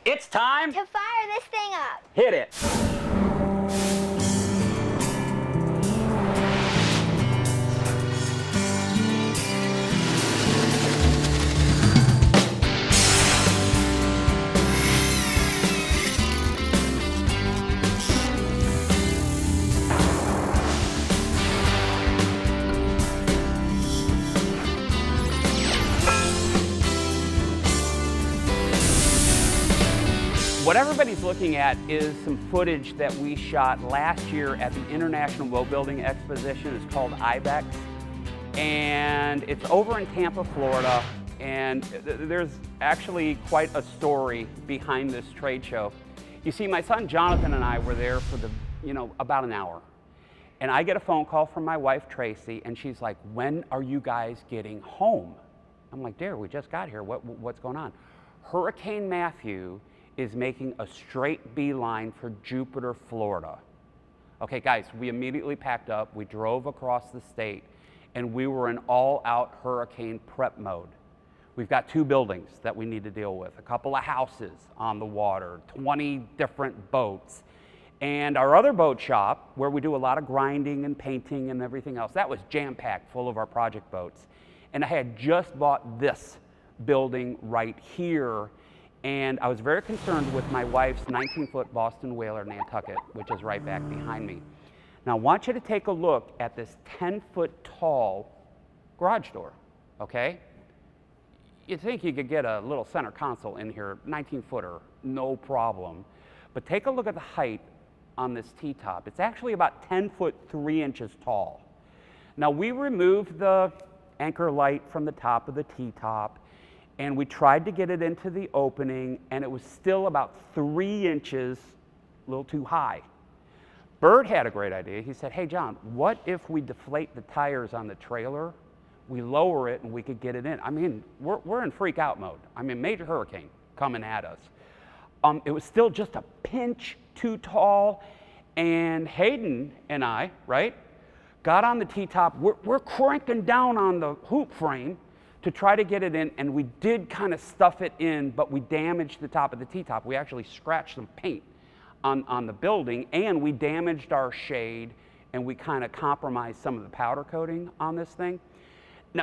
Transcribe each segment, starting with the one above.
It's time to fire this thing up. Hit it. What everybody's looking at is some footage that we shot last year at the International Boat Building Exposition. It's called IBEX, and it's over in Tampa, Florida. And there's actually quite a story behind this trade show. You see, my son Jonathan and I were there for about an hour. And I get a phone call from my wife, Tracy, and she's like, "When are you guys getting home?" I'm like, "Dear, we just got here. What's going on?" Hurricane Matthew is making a straight beeline for Jupiter, Florida. Okay, guys, we immediately packed up, we drove across the state, and we were in all-out hurricane prep mode. We've got 2 buildings that we need to deal with, a couple of houses on the water, 20 different boats, and our other boat shop, where we do a lot of grinding and painting and everything else, that was jam-packed full of our project boats. And I had just bought this building right here, and I was very concerned with my wife's 19-foot Boston Whaler Nantucket, which is right back behind me. Now, I want you to take a look at this 10-foot tall garage door, okay? You'd think you could get a little center console in here, 19-footer, no problem. But take a look at the height on this T-top. It's actually about 10 foot 3 inches tall. Now, we removed the anchor light from the top of the T-top, and we tried to get it into the opening, and it was still about 3 inches, a little too high. Bird had a great idea. He said, "Hey, John, what if we deflate the tires on the trailer, we lower it, and we could get it in?" I mean, we're in freak out mode. I mean, major hurricane coming at us. It was still just a pinch too tall, and Hayden and I, right, got on the T-top. We're cranking down on the hoop frame to try to get it in, and we did kind of stuff it in, but we damaged the top of the T-top. We actually scratched some paint on the building, and we damaged our shade, and we kind of compromised some of the powder coating on this thing.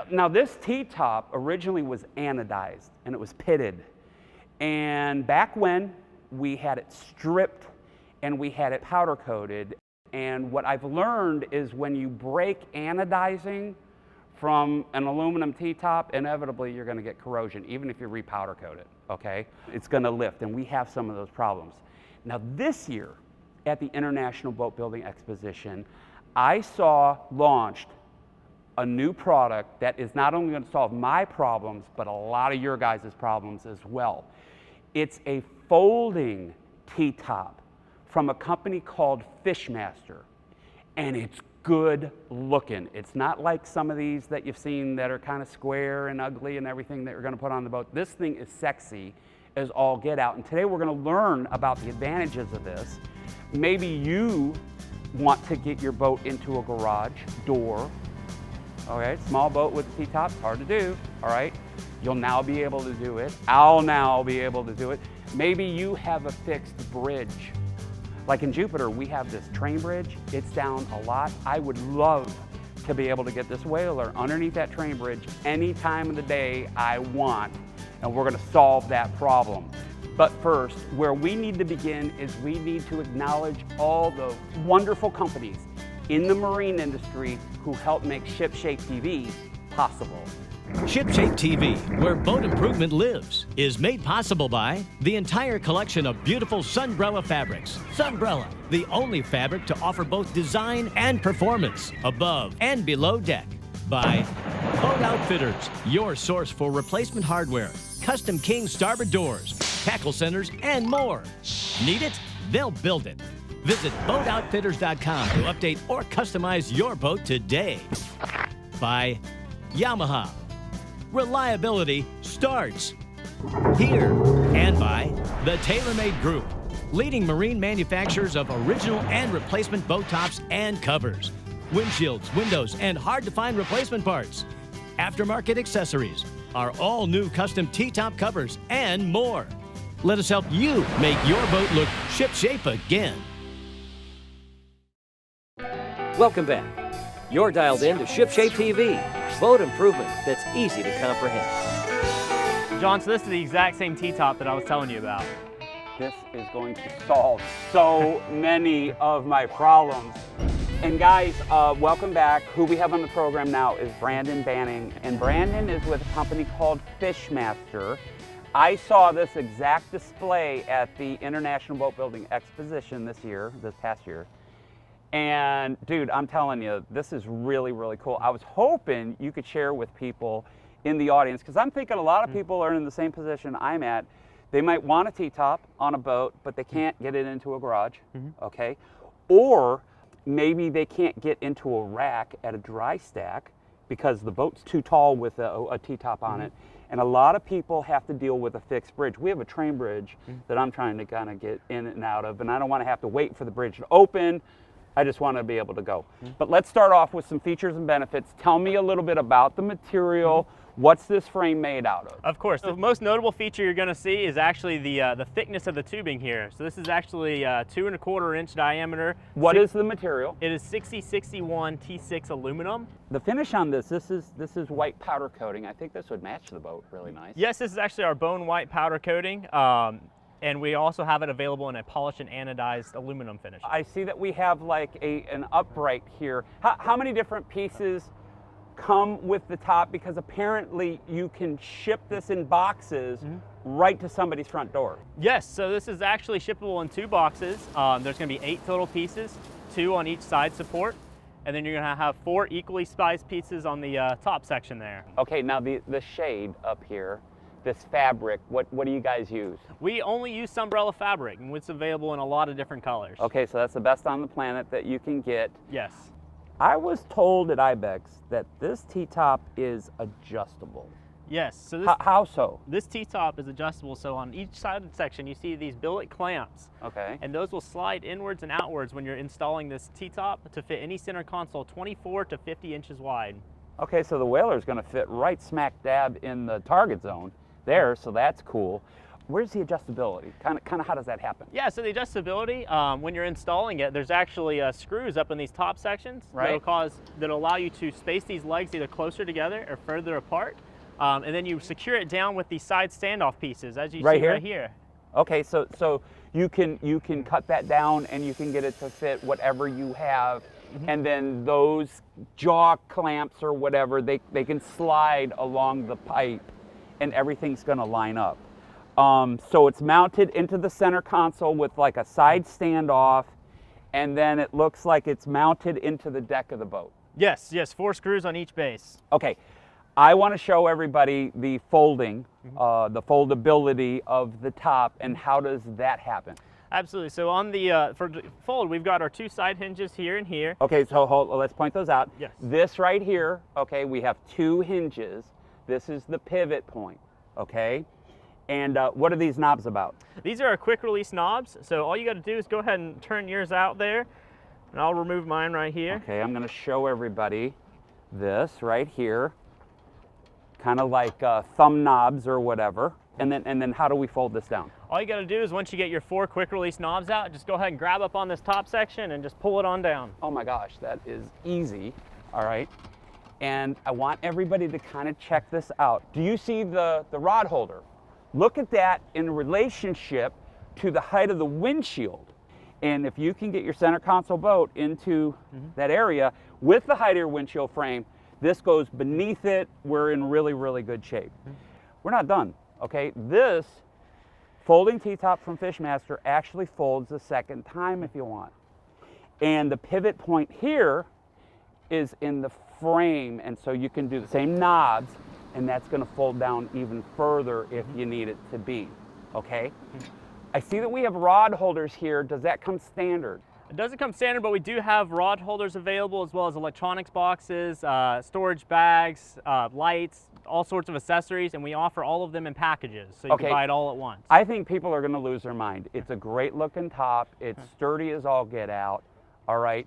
Now this T-top originally was anodized, and it was pitted. And back when, we had it stripped, and we had it powder coated. And what I've learned is when you break anodizing from an aluminum T-top, inevitably you're going to get corrosion, even if you repowder coat it, okay? It's going to lift, and we have some of those problems. Now this year, at the International Boat Building Exposition, I saw launched a new product that is not only going to solve my problems, but a lot of your guys' problems as well. It's a folding T-top from a company called Fishmaster, and it's good looking. It's not like some of these that you've seen that are kind of square and ugly and everything that you're going to put on the boat. This thing is sexy as all get out, and today we're going to learn about the advantages of this. Maybe you want to get your boat into a garage door. Okay, small boat with a T-top, it's hard to do, all right? You'll now be able to do it. I'll now be able to do it. Maybe you have a fixed bridge. Like in Jupiter, we have this train bridge. It's down a lot. I would love to be able to get this whaler underneath that train bridge any time of the day I want, and we're gonna solve that problem. But first, where we need to begin is we need to acknowledge all the wonderful companies in the marine industry who help make ShipShape TV possible. ShipShape TV, where boat improvement lives, is made possible by the entire collection of beautiful Sunbrella fabrics. Sunbrella, the only fabric to offer both design and performance, above and below deck. By Boat Outfitters, your source for replacement hardware, custom king starboard doors, tackle centers, and more. Need it? They'll build it. Visit BoatOutfitters.com to update or customize your boat today. By Yamaha. Reliability starts here. And by the TaylorMade Group, leading marine manufacturers of original and replacement boat tops and covers, windshields, windows, and hard-to-find replacement parts, aftermarket accessories, our all-new custom T-top covers, and more. Let us help you make your boat look shipshape again. Welcome back. You're dialed in to ShipShape TV, boat improvement that's easy to comprehend. John, so this is the exact same T-top that I was telling you about. This is going to solve so many of my problems. And guys, welcome back. Who we have on the program now is Brandon Banning, and Brandon is with a company called Fishmaster. I saw this exact display at the International Boat Building Exposition this past year. And dude, I'm telling you, this is really, really cool. I was hoping you could share with people in the audience, because I'm thinking a lot of people are in the same position I'm at. They might want a T-top on a boat, but they can't get it into a garage, okay? Or maybe they can't get into a rack at a dry stack because the boat's too tall with a T-top on it. And a lot of people have to deal with a fixed bridge. We have a train bridge that I'm trying to kind of get in and out of, and I don't want to have to wait for the bridge to open. I just want to be able to go. But let's start off with some features and benefits. Tell me a little bit about the material. What's this frame made out of? Of course, the most notable feature you're going to see is actually the thickness of the tubing here. So this is actually 2¼ inch diameter. What is the material? It is 6061 T6 aluminum. The finish on this is white powder coating. I think this would match the boat really nice. Yes, this is actually our bone white powder coating. And we also have it available in a polished and anodized aluminum finish. I see that we have like an upright here. How many different pieces come with the top? Because apparently you can ship this in boxes right to somebody's front door. Yes, so this is actually shippable in 2 boxes. There's going to be 8 total pieces, 2 on each side support, and then you're going to have 4 equally spiced pieces on the top section there. Okay, now the shade up here, this fabric, what do you guys use? We only use Sunbrella fabric, and it's available in a lot of different colors. Okay, so that's the best on the planet that you can get. Yes. I was told at Ibex that this T-top is adjustable. Yes. So how so? This T-top is adjustable. So on each side of the section, you see these billet clamps. Okay. And those will slide inwards and outwards when you're installing this T-top to fit any center console 24 to 50 inches wide. Okay, so the Whaler is going to fit right smack dab in the target zone there, so that's cool. Where's the adjustability? Kind of how does that happen? Yeah, so the adjustability, when you're installing it, there's actually screws up in these top sections that'll allow you to space these legs either closer together or further apart. And then you secure it down with these side standoff pieces, as you see right here. Okay, so you can cut that down and you can get it to fit whatever you have, and then those jaw clamps or whatever, they can slide along the pipe and everything's gonna line up. So it's mounted into the center console with like a side standoff, and then it looks like it's mounted into the deck of the boat. Yes, 4 screws on each base. Okay, I want to show everybody the folding, the foldability of the top, and how does that happen? Absolutely. So on the for the fold, we've got our 2 side hinges here and here. Okay, so let's point those out. Yes. This right here, okay, we have 2 hinges. This is the pivot point, okay? And what are these knobs about? These are our quick release knobs. So all you got to do is go ahead and turn yours out there, and I'll remove mine right here. Okay, I'm going to show everybody this right here, kind of like thumb knobs or whatever. And then how do we fold this down? All you got to do is once you get your 4 quick release knobs out, just go ahead and grab up on this top section and just pull it on down. Oh my gosh, that is easy. All right. And I want everybody to kind of check this out. Do you see the rod holder? Look at that in relationship to the height of the windshield. And if you can get your center console boat into that area with the height of your windshield frame, this goes beneath it. We're in really, really good shape. We're not done, okay? This folding T-top from Fishmaster actually folds a second time if you want. And the pivot point here is in the frame, and so you can do the same knobs, and that's going to fold down even further if you need it to be, okay? I see that we have rod holders here. Does that come standard? It doesn't come standard, but we do have rod holders available, as well as electronics boxes, storage bags, lights, all sorts of accessories, and we offer all of them in packages, so you can buy it all at once. I think people are going to lose their mind. It's a great looking top. It's sturdy as all get out, all right?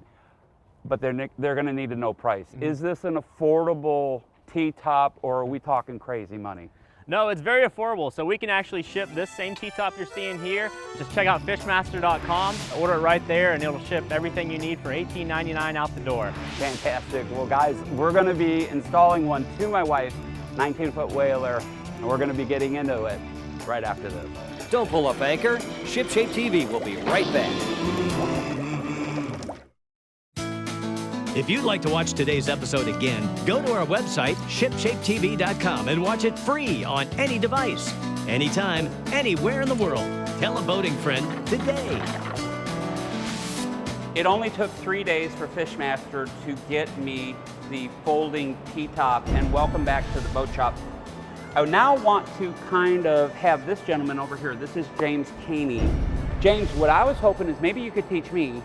But they're going to need to know price. Is this an affordable T-top, or are we talking crazy money? No, it's very affordable. So we can actually ship this same T-top you're seeing here. Just check out fishmaster.com, order it right there, and it'll ship everything you need for $18.99 out the door. Fantastic. Well, guys, we're going to be installing one to my wife's 19-foot whaler, and we're going to be getting into it right after this. Don't pull up anchor. ShipShape TV will be right back. If you'd like to watch today's episode again, go to our website, shipshapetv.com, and watch it free on any device, anytime, anywhere in the world. Tell a boating friend today. It only took 3 days for Fishmaster to get me the folding T-top, and welcome back to the boat shop. I now want to kind of have this gentleman over here. This is James Caney. James, what I was hoping is maybe you could teach me,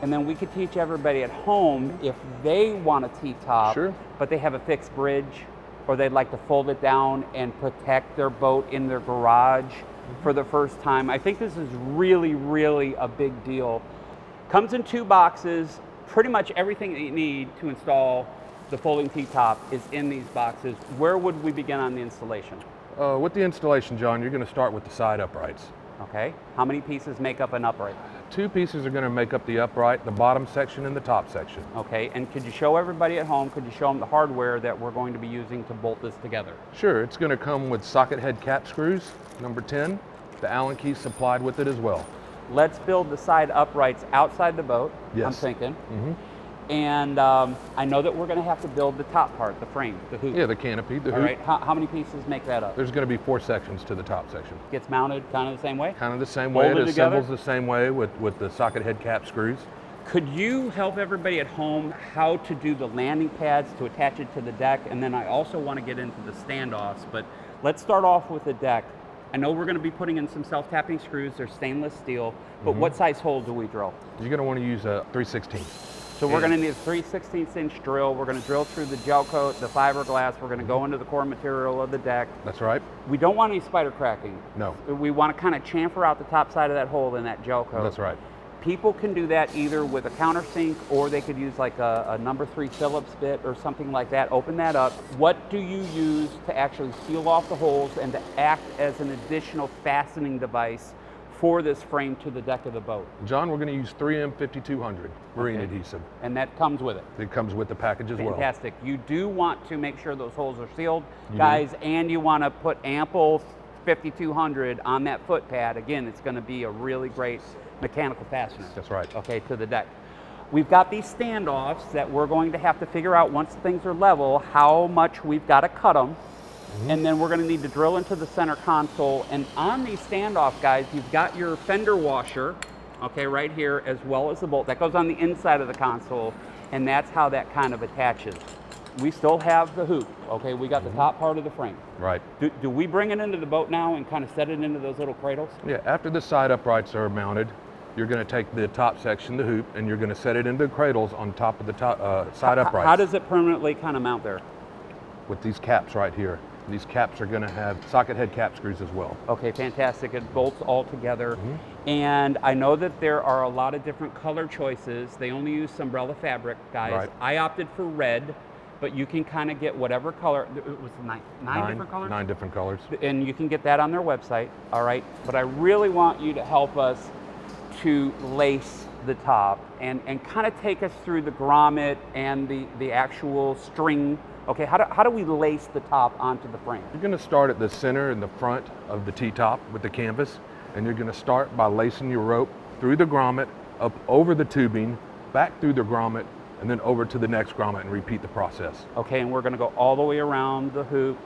and then we could teach everybody at home if they want a T-top, Sure. but they have a fixed bridge, or they'd like to fold it down and protect their boat in their garage for the first time. I think this is really, really a big deal. Comes in 2 boxes. Pretty much everything that you need to install the folding T-top is in these boxes. Where would we begin on the installation? With the installation, John, you're going to start with the side uprights. Okay, how many pieces make up an upright? 2 pieces are going to make up the upright, the bottom section and the top section. Okay, and could you show everybody at home, could you show them the hardware that we're going to be using to bolt this together? Sure, it's going to come with socket head cap screws, number 10, the Allen key supplied with it as well. Let's build the side uprights outside the boat, Yes. I'm thinking. Mm-hmm. And I know that we're going to have to build the top part, the frame, the hoop. Yeah, the canopy, the All hoop. right, how many pieces make that up? There's going to be 4 sections to the top section. Gets mounted kind of the same way? Kind of the same way. It Folded together? assembles the same way with the socket head cap screws. Could you help everybody at home how to do the landing pads to attach it to the deck? And then I also want to get into the standoffs, but let's start off with the deck. I know we're going to be putting in some self-tapping screws. They're stainless steel, but what size hole do we drill? You're going to want to use a 3/16. So we're going to need a 3/16 inch drill. We're going to drill through the gel coat, the fiberglass. We're going to go into the core material of the deck. That's right. We don't want any spider cracking. No. We want to kind of chamfer out the top side of that hole in that gel coat. That's right. People can do that either with a countersink, or they could use like a number 3 Phillips bit or something like that. Open that up. What do you use to actually seal off the holes and to act as an additional fastening device for this frame to the deck of the boat? John, we're going to use 3M 5200 marine Okay. adhesive. And that comes with it. It comes with the package as well. Fantastic. You do want to make sure those holes are sealed, guys, and you want to put ample 5200 on that foot pad. Again, it's going to be a really great mechanical fastener. That's right. Okay, to the deck. We've got these standoffs that we're going to have to figure out once things are level how much we've got to cut them. And then we're going to need to drill into the center console. And on these standoff, guys, you've got your fender washer, okay, right here, as well as the bolt. That goes on the inside of the console, and that's how that kind of attaches. We still have the hoop, okay? We got the top part of the frame. Right. Do we bring it into the boat now and kind of set it into those little cradles? Yeah, after the side uprights are mounted, you're going to take the top section, the hoop, and you're going to set it into cradles on top of the side uprights. How does it permanently kind of mount there? With these caps right here. These caps are going to have socket head cap screws as well. Okay, fantastic. It bolts all together. And I know that there are a lot of different color choices. They only use Sunbrella fabric, guys. Right. I opted for red, but you can kind of get whatever color. It was nine different colors? 9 different colors. And you can get that on their website, all right? But I really want you to help us to lace the top and kind of take us through the grommet and the actual string. Okay, how do we lace the top onto the frame? You're going to start at the center and the front of the T-top with the canvas, and you're going to start by lacing your rope through the grommet, up over the tubing, back through the grommet, and then over to the next grommet and repeat the process. Okay, and we're going to go all the way around the hoop.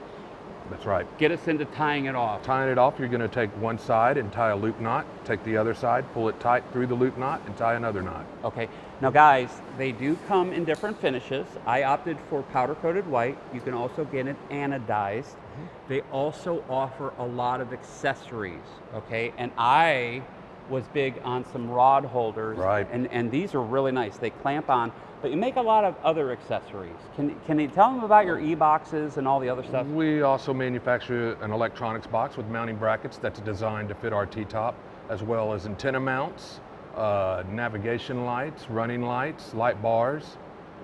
That's right. Get us into tying it off. Tying it off, you're going to take one side and tie a loop knot, take the other side, pull it tight through the loop knot, and tie another knot. Okay, now guys, they do come in different finishes. I opted for powder coated white. You can also get it anodized. They also offer a lot of accessories, okay? And I was big on some rod holders. Right. And these are really nice. They clamp on, but you make a lot of other accessories. Can you tell them about your e-boxes and all the other stuff? We also manufacture an electronics box with mounting brackets that's designed to fit our T-top, as well as antenna mounts, navigation lights, running lights, light bars,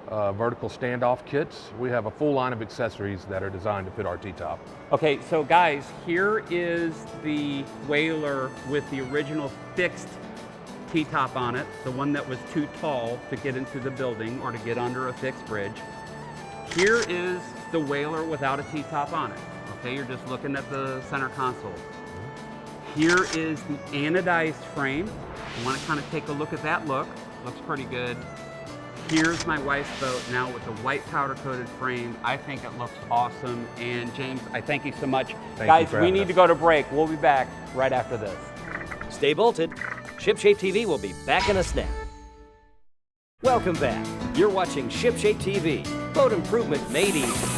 vertical standoff kits. We have a full line of accessories that are designed to fit our T-top. Okay, so guys, here is the Whaler with the original fixed T-top on it, the one that was too tall to get into the building or to get under a fixed bridge. Here is the Whaler without a T-top on it. Okay, you're just looking at the center console. Here is the anodized frame. You want to kind of take a look at that look. Looks pretty good. Here's my wife's boat now with the white powder coated frame. I think it looks awesome. And James, I thank you so much. Guys, we need to go to break. We'll be back right after this. Stay bolted. ShipShape TV will be back in a snap. Welcome back. You're watching ShipShape TV. Boat improvement made easy.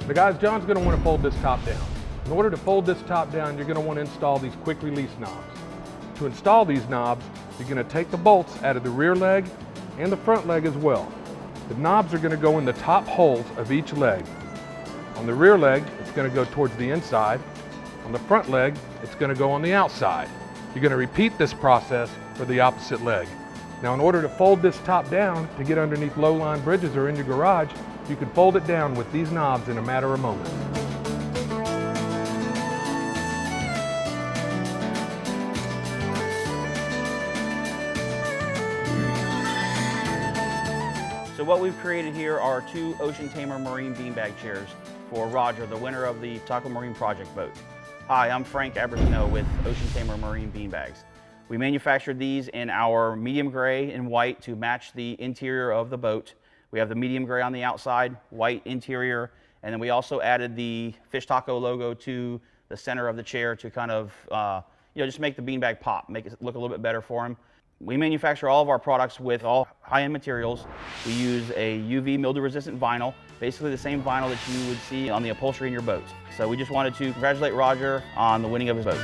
The guys, John's going to want to fold this top down. In order to fold this top down, you're going to want to install these quick release knobs. To install these knobs, you're going to take the bolts out of the rear leg and the front leg as well. The knobs are going to go in the top holes of each leg. On the rear leg, it's going to go towards the inside. On the front leg, it's going to go on the outside. You're going to repeat this process for the opposite leg. Now, in order to fold this top down to get underneath low-lying bridges or in your garage, you can fold it down with these knobs in a matter of moments. So what we've created here are two Ocean Tamer marine beanbag chairs for Roger, the winner of the Taco Marine Project boat. Hi, I'm Frank Abertino with Ocean Tamer Marine Beanbags. We manufactured these in our medium gray and white to match the interior of the boat. We have the medium gray on the outside, white interior, and then we also added the Fish Taco logo to the center of the chair to kind of, just make the beanbag pop, make it look a little bit better for him. We manufacture all of our products with all high-end materials. We use a UV mildew-resistant vinyl, basically the same vinyl that you would see on the upholstery in your boat. So we just wanted to congratulate Roger on the winning of his boat.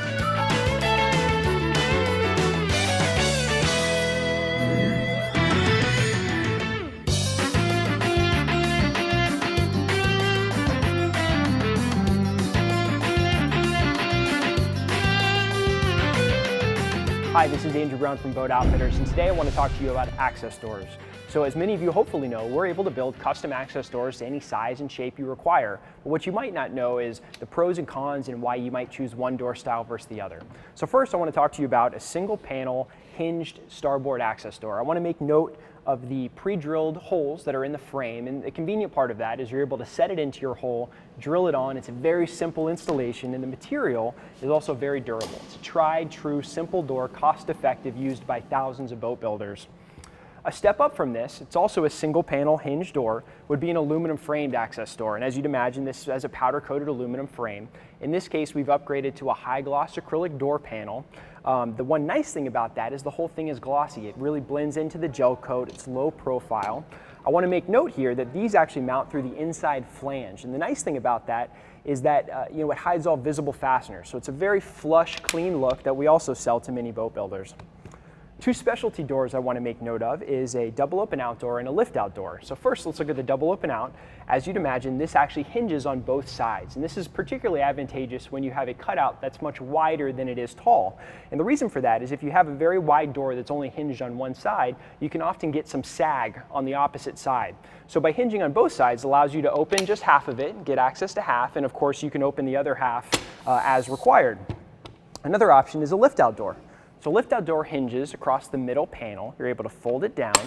Hi, this is Andrew Brown from Boat Outfitters, and today I want to talk to you about access doors. So as many of you hopefully know, we're able to build custom access doors to any size and shape you require. But what you might not know is the pros and cons and why you might choose one door style versus the other. So first I want to talk to you about a single panel hinged starboard access door. I want to make note of the pre-drilled holes that are in the frame, and the convenient part of that is you're able to set it into your hole, drill it on. It's a very simple installation, and the material is also very durable. It's a tried, true, simple door, cost-effective, used by thousands of boat builders. A step up from this, it's also a single panel hinge door, would be an aluminum framed access door. And as you'd imagine, this has a powder coated aluminum frame. In this case, we've upgraded to a high gloss acrylic door panel. The one nice thing about that is the whole thing is glossy. It really blends into the gel coat. It's low profile. I want to make note here that these actually mount through the inside flange. And the nice thing about that is that it hides all visible fasteners. So it's a very flush, clean look that we also sell to many boat builders. Two specialty doors I want to make note of is a double open out door and a lift out door. So first, let's look at the double open out. As you'd imagine, this actually hinges on both sides, and this is particularly advantageous when you have a cutout that's much wider than it is tall. And the reason for that is if you have a very wide door that's only hinged on one side, you can often get some sag on the opposite side. So by hinging on both sides allows you to open just half of it, get access to half, and of course you can open the other half as required. Another option is a lift out door. So lift out door hinges across the middle panel. You're able to fold it down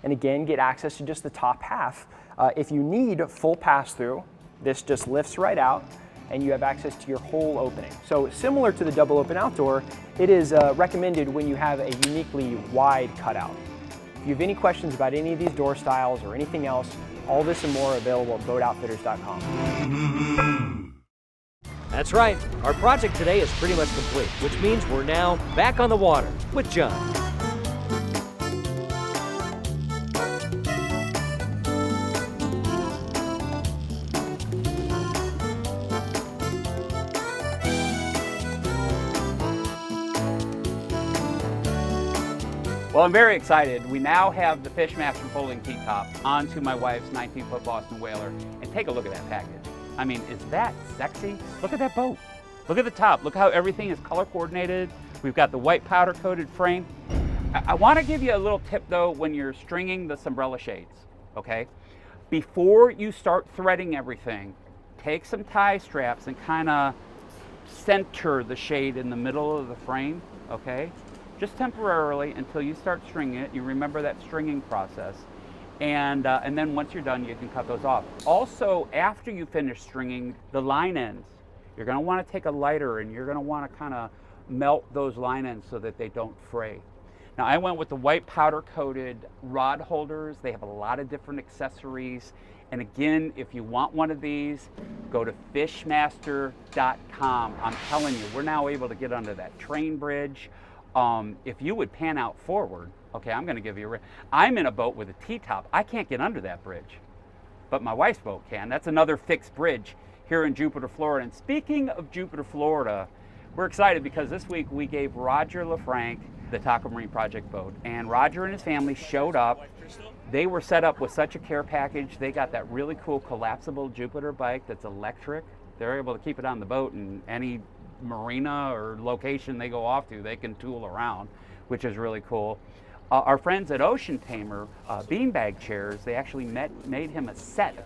and again get access to just the top half. If you need full pass-through, this just lifts right out and you have access to your whole opening. So similar to the double open out door, it is recommended when you have a uniquely wide cutout. If you have any questions about any of these door styles or anything else, all this and more are available at boatoutfitters.com. That's right, our project today is pretty much complete, which means we're now back on the water with John. Well, I'm very excited. We now have the Fishmaster folding T-top onto my wife's 19-foot Boston Whaler, and take a look at that package. I mean, is that sexy? Look at that boat. Look at the top. Look how everything is color coordinated. We've got the white powder coated frame. I want to give you a little tip though when you're stringing the Sunbrella shades, okay? Before you start threading everything, take some tie straps and kind of center the shade in the middle of the frame, okay? Just temporarily until you start stringing it. You remember that stringing process. And then once you're done, you can cut those off. Also, after you finish stringing the line ends, you're going to want to take a lighter and you're going to want to kind of melt those line ends so that they don't fray. Now, I went with the white powder coated rod holders. They have a lot of different accessories. And again, if you want one of these, go to fishmaster.com. I'm telling you, we're now able to get under that train bridge. If you would pan out forward, okay, I'm gonna give you I'm in a boat with a T-top. I can't get under that bridge, but my wife's boat can. That's another fixed bridge here in Jupiter, Florida. And speaking of Jupiter, Florida, we're excited because this week we gave Roger LaFranc the Taco Marine Project boat. And Roger and his family showed up. They were set up with such a care package. They got that really cool collapsible Jupiter bike that's electric. They're able to keep it on the boat, and any marina or location they go off to, they can tool around, which is really cool. Our friends at Ocean Tamer beanbag chairs, they actually made him a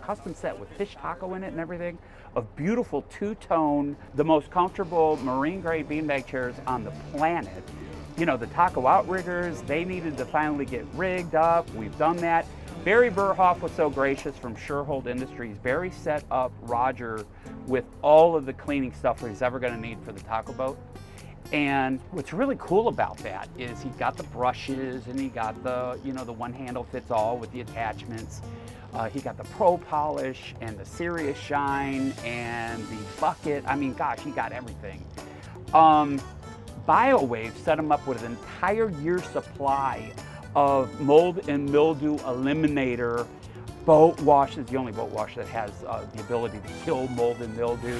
custom set with fish taco in it and everything, of beautiful two-tone, the most comfortable marine grade beanbag chairs on the planet. You know, the taco outriggers, they needed to finally get rigged up. We've done that. Barry Burhoff was so gracious from Surehold Industries. Barry set up Roger with all of the cleaning stuff that he's ever going to need for the taco boat. And what's really cool about that is he got the brushes and he got the, you know, the one handle fits all with the attachments. He got the Pro Polish and the Serious Shine and the bucket. I mean, gosh, he got everything. BioWave set him up with an entire year's supply of mold and mildew eliminator boat wash. Is the only boat wash that has the ability to kill mold and mildew.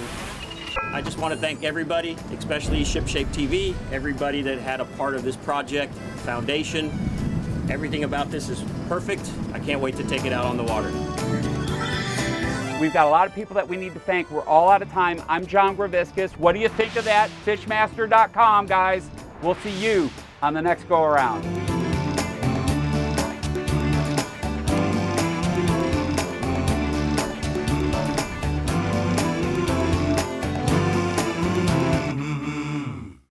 I just want to thank everybody, especially ShipShape TV, everybody that had a part of this project, foundation. Everything about this is perfect. I can't wait to take it out on the water. We've got a lot of people that we need to thank. We're all out of time. I'm John Graviscus. What do you think of that? Fishmaster.com, guys. We'll see you on the next go around.